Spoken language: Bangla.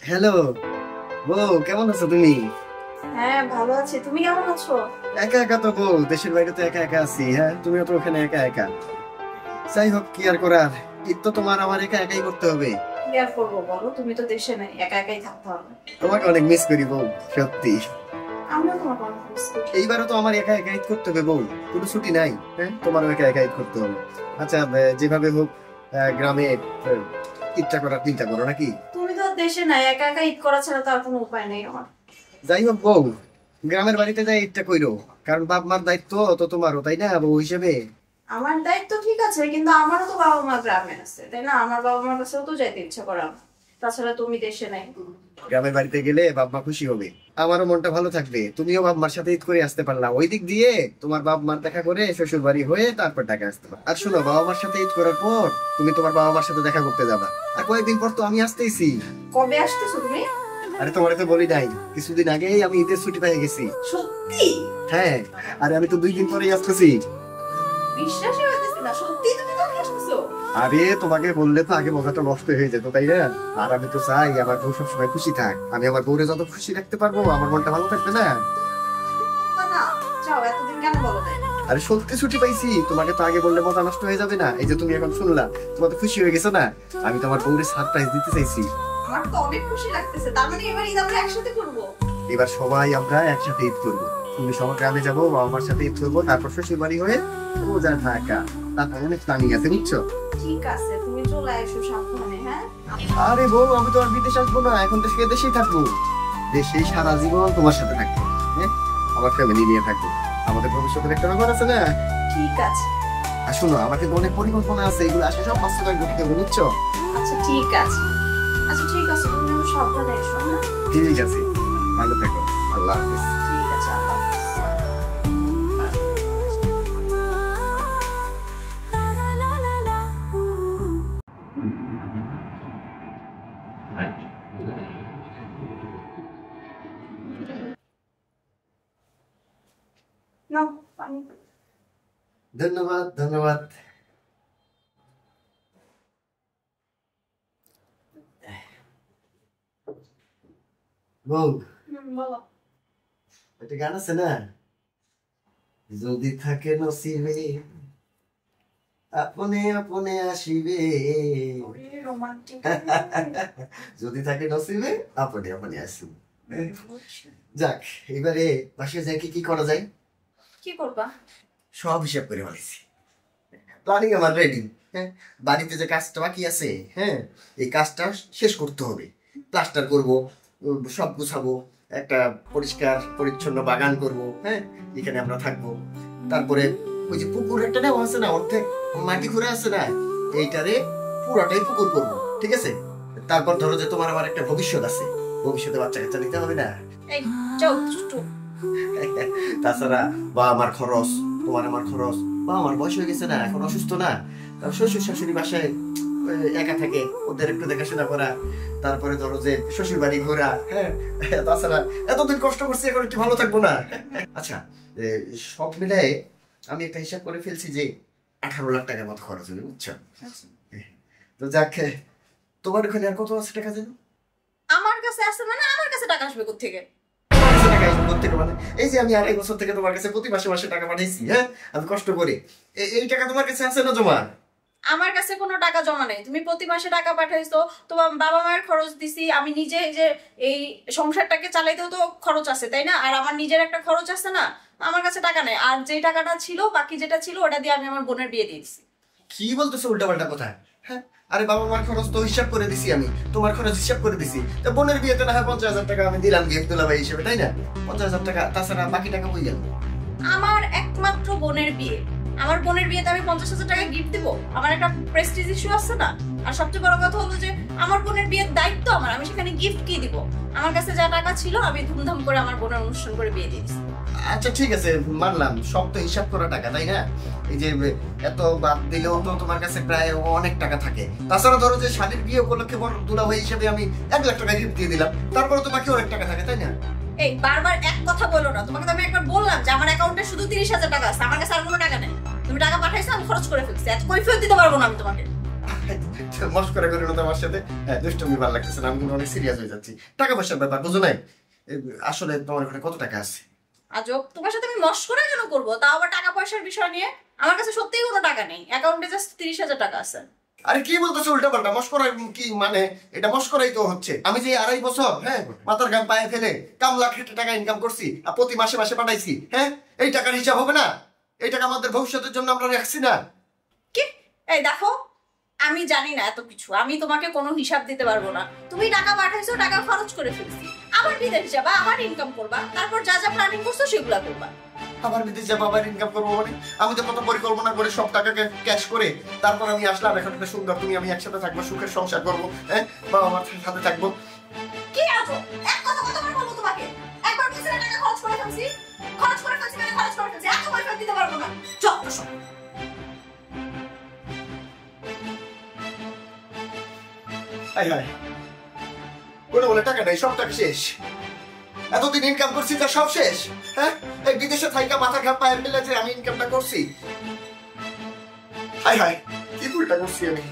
হ্যালো বউ, কেমন আছো তুমি? হ্যাঁ, ভালো আছি। তুমি কেমন আছো? একা একা তো বউ, দেশের বাইরে তো একা একা আছি। হ্যাঁ, তুমিও তো ওখানে একা একা। যাই হোক, কি আর করার, ঈদ তো তোমার আমার একা একাই করতে হবে। কি আর করবো বলো, তুমি তো দেশে নাই, একা একাই থাকতে হবে। তোমাকে অনেক মিস করি বউ, সত্যি। আমিও তোমাকে অনেক মিস করি। এইবারও তো আমার একা একা ঈদ করতে হবে বউ, কোনো ছুটি নাই। হ্যাঁ, তোমারও একা একা ঈদ করতে হবে। আচ্ছা, যেভাবে হোক গ্রামে ঈদটা করার চিন্তা করো নাকি? তুমি তো আর দেশে নাই, একা একা ঈদ করা ছাড়া তো আর কোনো উপায় নেই আমার। যাই হোক বউ, গ্রামের বাড়িতে যাই ঈদটা কইরো, কারণ বাপ মার দায়িত্ব তো তোমারও, তাই না বউ হিসেবে? আমার দায়িত্ব ঠিক আছে, কিন্তু আমারও তো বাবা মা গ্রামে আছে, তাই না? আমার বাবা মার কাছেও তো যাইতে ইচ্ছা করে আমার। তাছাড়া তুমি দেশে নাই। গ্রামের বাড়িতে গেলে বাপ মা খুশি হবে, আমারও মনটা ভালো থাকবে। তুমিও বাপ মার সাথে ঈদ করে আসতে পারলা, ওই দিক দিয়ে তোমার বাপ মার দেখা করে শ্বশুর বাড়ি হয়ে তারপর টাকা আসতে পারো। আর শোনো, বাবা মার সাথে ঈদ করার পর তুমি তোমার বাবা মার সাথে দেখা করতে যাবা। আর কয়েকদিন পর তো আমি আসতেইছি। কবে আসতেছো তুমি? আরে তোমারে তো বলি নাই, কিছুদিন আগেই আমি ঈদের ছুটি পেয়ে গেছি। সত্যি? হ্যাঁ, আরে আমি তো 2 দিন পরেই আসতেছি। বিশ্বাসই হইতেছে না, সত্যি তুমি কবে আসতেছো? আরে তোমাকে বললে তো আগে মজাটা নষ্ট হয়ে যেত, তাই না? আর আমি তো চাই আমার বউ সবসময় খুশি থাক। আমি আমার বউরে যত খুশি রাখতে পারবো আমার মনটা ভালো থাকবে না? না, যাও, এতদিন কেন বলো তাই? আরে সত্যি ছুটি পাইছি, তোমাকে তো আগে বললে মজা নষ্ট হয়ে যাবে না। এই যে তুমি এখন শুনলা, তোমার তো খুশি হয়ে গেছো না? আমি তোমার বউরে সারপ্রাইজ দিতে চাইছি। আমার তো অনেক খুশি লাগতেছে। তার মানে এবার ঈদ আমরা একসাথে করবো? এবার সবাই আমরা একসাথে ঈদ করবো। তুমি সবার গ্রামে যাবো, বাবা মার সাথে ঈদ করবো, তারপর শ্বশুর বাড়ি হয়ে রোজা থাকা। তারপর অনেক প্ল্যানিং আছে, বুঝছো? ঠিক আছে, তুমি চলে এসো সাবধানে। হ্যাঁ, আরে বউ, আমি তো আর বিদেশ আসবো না, এখন দেশে দেশেই থাকবো। দেশেই সারা জীবন তোমার সাথে থাকবো। হ্যাঁ, আমার ফ্যামিলি নিয়ে থাকবো। আমাদের ভবিষ্যতের একটা ব্যাপার আছে না? ঠিক আছে। আর শোনো, আমাকে তো অনেক পরিকল্পনা আছে, এগুলো আসে সব বাস্তবায়ন করতে হবে, বুঝছো? আচ্ছা ঠিক আছে, আচ্ছা ঠিক আছে, তুমি একটু সাবধানে এসো। হ্যাঁ, ঠিক আছে, ভালো থেকো। আল্লাহ হাফিজ। ঠিক আছে, আল্লাহ হাফেজ। নাও পানি। ধন্যবাদ ধন্যবাদ। বউ, বলো। একটা গান আছে না, যদি থাকে নসিবে আপনে আপনে আসিবে। রোমান্টিক। যদি থাকে নসিবে আপনে আপনে আসিবে। যাক, এবারে বাসায় যাই, কি করা যায়? কি করবা? সব হিসাব করে বলেছি, প্ল্যানিং আমার রেডি। হ্যাঁ, বাড়িতে যে কাজটা বাকি আছে, হ্যাঁ, এই কাজটা শেষ করতে হবে। প্লাস্টার করব, সব গুছাবো, একটা পরিষ্কার পরিচ্ছন্ন বাগান করব। হ্যাঁ, এখানে আমরা থাকবো। তারপরে ওই যে পুকুর একটা নেওয়া আছে না, অর্ধেক মাটি ঘুরে আছে না, এইটারে পুরাটাই পুকুর করবো, ঠিক আছে? তারপর ধরো যে তোমার আমার একটা ভবিষ্যৎ আছে, ভবিষ্যতে বাচ্চা কাচ্চা নিতে হবে না? এই যাও দুষ্টু। তাছাড়া বা আমার খরচ, তোমার আমার খরচ, বা আমার বয়স হয়ে গেছে না, এখন অসুস্থ না, শ্বশুর শাশুড়ি বাসায় একা থাকে, ওদের একটু দেখাশোনা করা। তারপরে ধরো যে শ্বশুর বাড়ি ঘোরা। হ্যাঁ, তাছাড়া এতদিন কষ্ট করছি, এখন একটু ভালো থাকবো না? আচ্ছা, সব মিলাই আমি একটা হিসাব করে ফেলছি যে 18 লাখ টাকার মতো খরচ হবে, বুঝছো? তো যাক, তোমার ওখানে আর কত আছে টাকা যেন? আমার কাছে আছে মানে আমার কাছে টাকা আসবে কোত্থেকে? টাকা আসবে কোত্থেকে মানে? এই যে আমি 2.5 বছর থেকে তোমার কাছে প্রতি মাসে মাসে টাকা পাঠাইছি। হ্যাঁ, আমি কষ্ট করে। এই টাকা তোমার কাছে আছে না জমা? আমার কাছে কোনো টাকা জমা নেই। তুমি প্রতি মাসে টাকা পাঠাইছো, তোমার বাবা মায়ের খরচ দিছি, আমি নিজে যে এই সংসারটাকে চালাইতেও তো খরচ আছে, তাই না? আর আমার নিজের একটা খরচ আছে না? আমার কাছে টাকা নেই। আর যে টাকাটা ছিল, বাকি যেটা ছিল, ওটা দিয়ে আমি আমার বোনের বিয়ে দিয়ে দিছি। কি বলতেছো উল্টাপাল্টা কথা? হ্যাঁ, আরে বাবা মার খরচ তো হিসাব করে দিছি আমি, তোমার খরচ হিসাব করে দিছি। তো বোনের বিয়েতে না হয় 50,000 টাকা আমি দিলাম গিফট দুলাভাই হিসেবে, তাই না? 50,000 টাকা, তাছাড়া বাকি টাকা কই গেল? আমার একমাত্র বোনের বিয়ে, আমার বোনের বিয়েতে আমি 50,000 টাকা গিফট দিব? আমার একটা প্রেস্টিজ ইস্যু আছে না? আর সবচেয়ে বড় কথা হলো যে আমার বোনের বিয়ের দায়িত্ব আমার, আমি সেখানে গিফট কি দিব? আমার কাছে যা টাকা ছিল আমি ধুমধাম করে আমার বোনের অনুষ্ঠান করে বিয়ে দিয়েছি। আচ্ছা ঠিক আছে, মানলাম, সব তো হিসাব করা টাকা, তাই না? এই যে এত বাদ দিলেও তো তোমার কাছে প্রায় অনেক টাকা থাকে। তাছাড়া ধরো যে শালীর বিয়ে উপলক্ষে বড় দুলাভাই হিসেবে আমি 1 লাখ টাকা গিফট দিয়ে দিলাম, তারপরে তো বাকি অনেক টাকা থাকে, তাই না? এই বারবার এক কথা বলো না। তোমাকে তো আমি একবার বললাম যে আমার অ্যাকাউন্টে শুধু 30,000 টাকা আছে, আমার কাছে আর কোনো টাকা নেই। তুমি টাকা পাঠাইছো, আমি খরচ করে ফেলছি, এত কৈফিয়ত দিতে পারবো না আমি তোমাকে। মস্করা করে না তোমার সাথে। হ্যাঁ, দুষ্টমি ভালো লাগতেছে না, আমি কিন্তু অনেক সিরিয়াস হয়ে যাচ্ছি। টাকা পয়সার ব্যাপার বুঝো নাই? আসলে তোমার ওখানে কত টাকা আছে? আজব, তোমার সাথে আমি মস্করা কেন করবো, তাও আবার টাকা পয়সার বিষয় নিয়ে? আমার কাছে সত্যিই কোনো টাকা নেই, অ্যাকাউন্টে জাস্ট 30,000 টাকা আছে। আরে কি বলতেছো উল্টা পাল্টা? মস্করা কি মানে? এটা মস্করাই তো হচ্ছে। আমি যে 2.5 বছর মাথার ঘাম পায়ে ফেলে কামলা খেটে টাকা ইনকাম করছি আর প্রতি মাসে মাসে পাঠাইছি, এই টাকার হিসাব হবে না? এই টাকা আমাদের ভবিষ্যতের জন্য আমরা রাখছি না? কি? এই দেখো, আমি জানি না এত কিছু, আমি তোমাকে কোনো হিসাব দিতে পারবো না। তুমি টাকা পাঠাইছো, টাকা খরচ করে ফেলছি, আবার বিদেশ যাবা, আবার ইনকাম করবা, তারপর যা যা প্ল্যানিং করছো সেগুলা করবা। আবার বিদেশ যাবো, আবার ইনকাম করবো মানে? আমি তো কত পরিকল্পনা করে সব টাকাকে ক্যাশ করে তারপর আমি আসলাম। এখন একটা সুন্দর তুমি আমি একসাথে থাকবো, সুখের সংসার করবো, বাবা আমার সাথে থাকবো। কি আছো? এক কথা কতবার বলবো তোমাকে? একবার বলছি না টাকা খরচ করে ফেলছি, খরচ করে ফেলছি মানে খরচ করে ফেলছি, এত পয়সা দিতে পারবো না। চল সব। হাই হাই, কোনো বলে টাকা নাই, সব টাকা শেষ। এতদিন ইনকাম করছি তা সব শেষ। এই বিদেশে থাইকা মাথা ঘাম পায়ে ফেলে যে আমি ইনকামটা করছি। হাই হাই, কি ভুলটা করছি আমি?